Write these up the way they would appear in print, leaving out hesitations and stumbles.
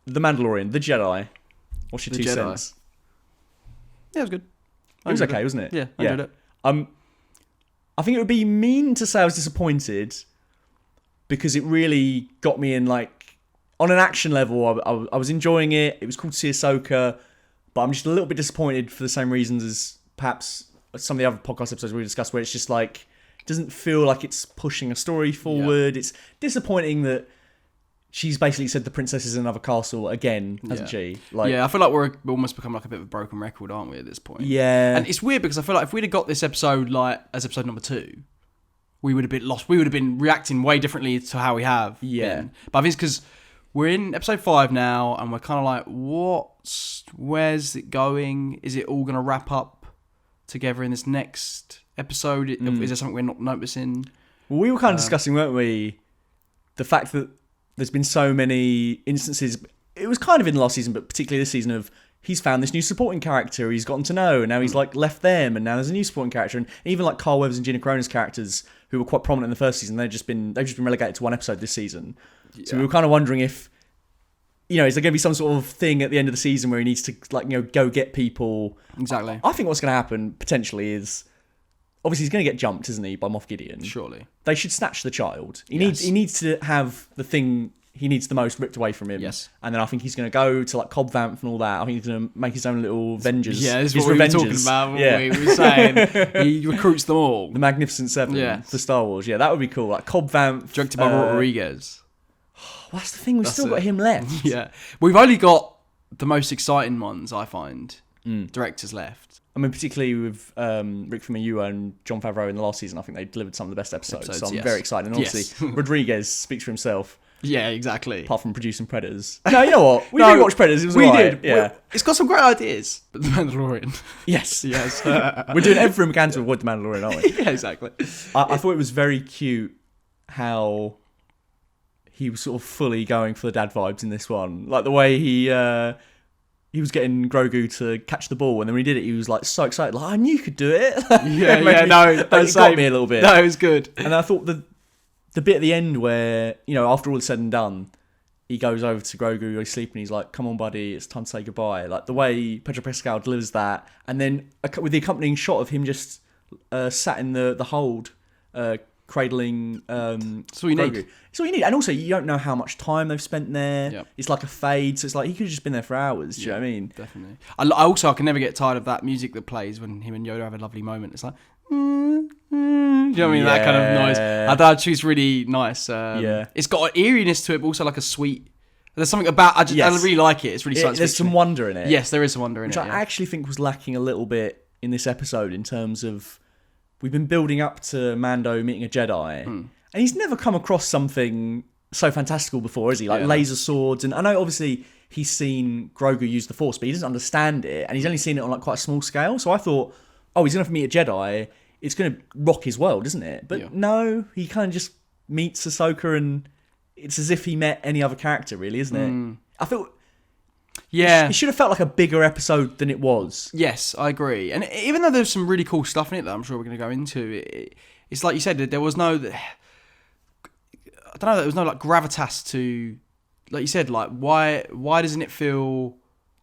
The Mandalorian, The Jedi. What's your The two Jedi. cents? Yeah, it was good. It was okay, wasn't it? Yeah, I enjoyed it. I think it would be mean to say I was disappointed because it really got me in, like, on an action level. I was enjoying it. It was cool to see Ahsoka, but I'm just a little bit disappointed for the same reasons as perhaps some of the other podcast episodes we discussed, where it's just like, it doesn't feel like it's pushing a story forward. Yeah. It's disappointing that she's basically said the princess is in another castle again, hasn't she? Like, I feel like we're almost become like a bit of a broken record, aren't we, at this point? Yeah. And it's weird because I feel like if we'd have got this episode like as episode number 2, we would have been lost. We would have been reacting way differently to how we have. Yeah. Been. But I think it's because we're in episode 5 now and we're kind of like, where's it going? Is it all going to wrap up together in this next episode? Is there something we're not noticing? Well, we were kind of discussing, weren't we, the fact that there's been so many instances, it was kind of in the last season, but particularly this season, of he's found this new supporting character he's gotten to know, and now he's like left them, and now there's a new supporting character. And even like Carl Weathers and Gina Corona's characters, who were quite prominent in the first season, they've just been relegated to one episode this season. Yeah. So we were kind of wondering if, is there going to be some sort of thing at the end of the season where he needs to, like, go get people? Exactly. I think what's going to happen potentially is, obviously he's going to get jumped, isn't he, by Moff Gideon? Surely. They should snatch the child. He needs to have the thing he needs the most ripped away from him. Yes. And then I think he's going to go to like Cobb Vanth and all that. I think he's going to make his own little Avengers. Yeah, this is what we were talking about. We were saying he recruits them all. The Magnificent Seven for Star Wars. Yeah, that would be cool. Like Cobb Vanth. Directed by Rodriguez. Well, that's the thing. We've still got him left. Yeah. We've only got the most exciting ones, I find. Directors left. I mean, particularly with Rick Famuyiwa and Jon Favreau in the last season, I think they delivered some of the best episodes. So I'm very excited. And obviously, Rodriguez speaks for himself. Yeah, exactly. Apart from producing Predators. No, you know what? We did watch Predators. It was alright. We did. It's got some great ideas. But The Mandalorian. Yes. We're doing everything we can to avoid The Mandalorian, aren't we? Yeah, exactly. I thought it was very cute how he was sort of fully going for the dad vibes in this one. Like the way he was getting Grogu to catch the ball, and then when he did it, he was like so excited. Like, I knew you could do it. It got me a little bit. No, it was good. And I thought the bit at the end where, after all is said and done, he goes over to Grogu, he's sleeping, he's like, come on, buddy, it's time to say goodbye. Like, the way Pedro Pascal delivers that, and then with the accompanying shot of him just sat in the hold, cradling That's all you Grogu. need. It's all you need. And also, you don't know how much time they've spent there. Yep. It's like a fade, so it's like, he could have just been there for hours, do you know what I mean? Definitely. I can never get tired of that music that plays when him and Yoda have a lovely moment. It's like... you know what I mean? That kind of noise. I thought she's really nice. It's got an eeriness to it, but also like a sweet. There's something about. I really like it. It's really science There's fiction. some wonder in it. Yes, there is some wonder in which it. I actually think was lacking a little bit in this episode in terms of we've been building up to Mando meeting a Jedi, and he's never come across something so fantastical before, is he? Like laser swords, and I know obviously he's seen Grogu use the Force, but he doesn't understand it, and he's only seen it on like quite a small scale. So I thought, he's going to meet a Jedi. It's going to rock his world, isn't it? But no, he kind of just meets Ahsoka, and it's as if he met any other character, really, isn't it? I feel... Yeah. It should have felt like a bigger episode than it was. Yes, I agree. And even though there's some really cool stuff in it that I'm sure we're going to go into, it's like you said, there was no... I don't know, there was no like gravitas to... Like you said, like, why doesn't it feel...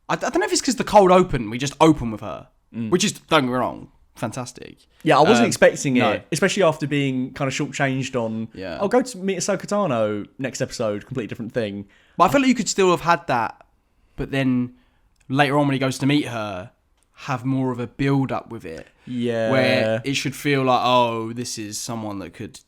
I don't know if it's because the cold open, we just open with her, which is, don't get me wrong, fantastic. Yeah, I wasn't expecting it, especially after being kind of shortchanged on, I'll go to meet Ahsoka Tano next episode, completely different thing. But I feel like you could still have had that, but then later on when he goes to meet her, have more of a build-up with it. Yeah. Where it should feel like, this is someone that could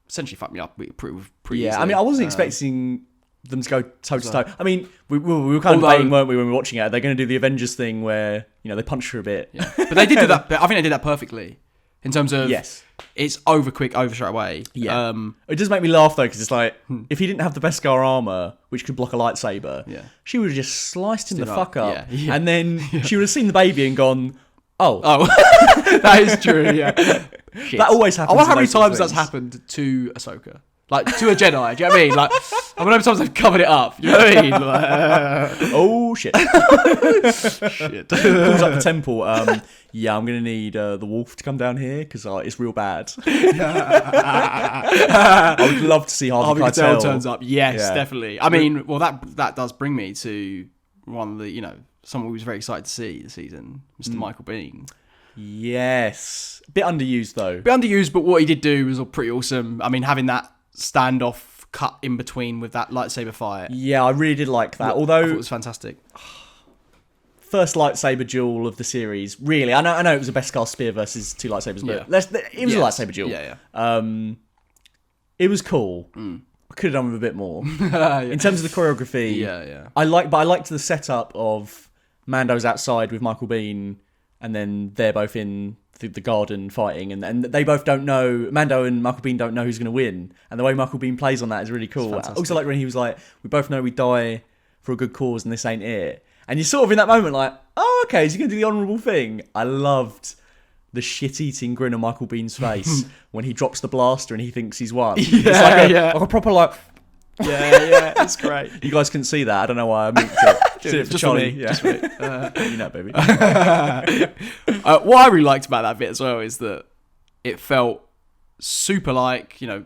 essentially fuck me up pretty easily. I mean, I wasn't expecting them to go toe-to-toe. I mean, we were kind of debating, weren't we, when we were watching it? Are they going to do the Avengers thing where, they punch her a bit? Yeah. But they did do that. I think they did that perfectly. In terms of... Yes. It's over quick, over straight away. Yeah. It does make me laugh, though, because it's like, if he didn't have the Beskar armor, which could block a lightsaber, she would have just sliced him the fuck up. Yeah. And then she would have seen the baby and gone, oh. That is true, yeah. That always happens. I wonder how many times that's happened to Ahsoka. Like, to a Jedi. Do you know what I mean? Like, I know sometimes they've covered it up. Do you know what I mean? Like, oh, shit. shit. Calls up the temple. Yeah, I'm going to need the wolf to come down here because it's real bad. I would love to see Harvey Keitel turns up. Yes, definitely. I mean, well, that does bring me to one of the, someone who was very excited to see this season, Mr. Michael Biehn. Yes. A bit underused, though. Bit underused, but what he did do was all pretty awesome. I mean, having that standoff cut in between with that lightsaber fight. Yeah, I really did like that. Although I thought it was fantastic. First lightsaber duel of the series. Really, I know it was a Beskar spear versus two lightsabers, but it was a lightsaber duel. Yeah. It was cool. I could have done with a bit more. Yeah. In terms of the choreography, Yeah. I liked the setup of Mando's outside with Michael Biehn, and then they're both in the garden fighting, and they both don't know. Mando and Michael Biehn don't know who's going to win, and the way Michael Biehn plays on that is really cool. I also like when he was like, "We both know we die for a good cause, and this ain't it." And you're sort of in that moment like, "Oh, okay, is he going to do the honourable thing?" I loved the shit-eating grin on Michael Bihn's face when he drops the blaster and he thinks he's won. It's like a proper like. Yeah, it's great. You guys couldn't see that. I don't know why I moved it. Did it for Just Charlie. for me. Yeah. Just for me. Baby. What I really liked about that bit as well is that it felt super like, a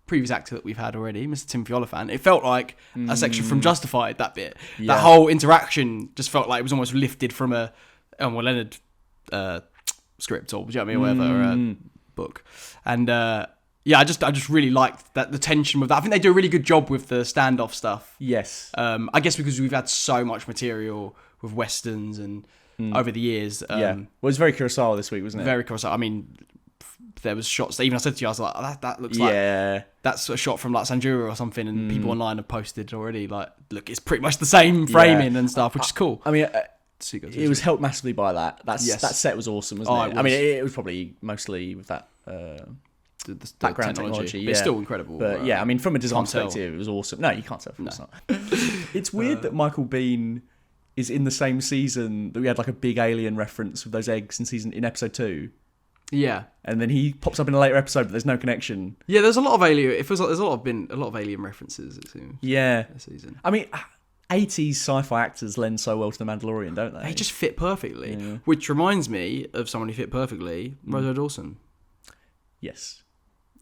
previous actor that we've had already, Mr. Timothy Olyphant. It felt like a section from Justified, that bit. Yeah. That whole interaction just felt like it was almost lifted from a Elmore Leonard script or, do you know what I mean, or whatever, book. And I just really liked that, the tension with that. I think they do a really good job with the standoff stuff. Yes. I guess because we've had so much material with westerns and over the years. Well, it was very Kurosawa this week, wasn't it? Very Kurosawa. I mean, there was shots that even I said to you, I was like, that looks like that's a shot from like Sanjura or something, and people online have posted already like, look, it's pretty much the same framing and stuff, which is cool. I mean, it was helped massively by that. That set was awesome, wasn't it? I mean, it was probably mostly with that the background technology. But it's still incredible. But I mean, from a design perspective, it was awesome. No, you can't tell. From no. It's weird that Michael Biehn is in the same season that we had like a big alien reference with those eggs in episode 2. Yeah, and then he pops up in a later episode, but there's no connection. Yeah, there's a lot of alien. It feels like there's a lot of alien references. It seems. Yeah, this season. I mean, 80s sci-fi actors lend so well to The Mandalorian, don't they? They just fit perfectly. Yeah. Which reminds me of someone who fit perfectly, Rosario Dawson. Yes,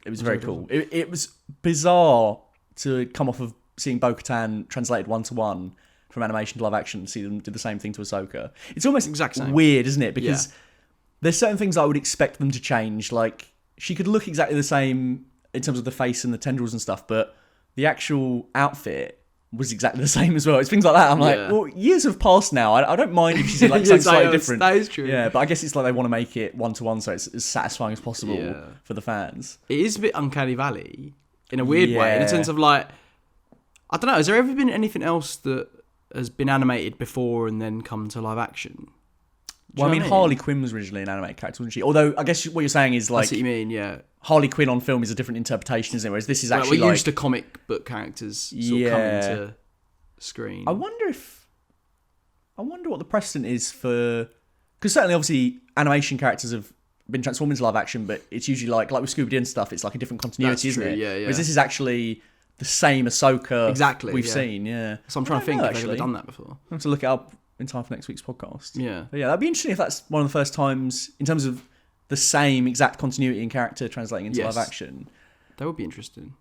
it was very cool. It was bizarre to come off of seeing Bo-Katan translated 1-to-1 from animation to live action, see them do the same thing to Ahsoka. It's almost weird, isn't it? Because there's certain things I would expect them to change. Like, she could look exactly the same in terms of the face and the tendrils and stuff, but the actual outfit was exactly the same as well. It's things like that. I'm like, well, years have passed now. I don't mind if she's in like something slightly different. That is true. Yeah, but I guess it's like they want to make it 1-to-1 so it's as satisfying as possible for the fans. It is a bit Uncanny Valley in a weird way, in a sense of like, I don't know, has there ever been anything else that has been animated before and then come to live action? Well, I mean, Harley Quinn was originally an animated character, wasn't she? Although, I guess what you're saying is like... That's what you mean, yeah. Harley Quinn on film is a different interpretation, isn't it? Whereas this is actually we're used to comic book characters sort of coming to screen. I wonder what the precedent is for... Because certainly, obviously, animation characters have been transformed into live action, but it's usually like with Scooby-Doo and stuff, it's like a different continuity, isn't it? Yeah. Whereas this is actually the same Ahsoka we've seen, So I'm trying to think if they've ever done that before. I have to look it up in time for next week's podcast. Yeah. But that'd be interesting if that's one of the first times in terms of the same exact continuity and character translating into live action. That would be interesting.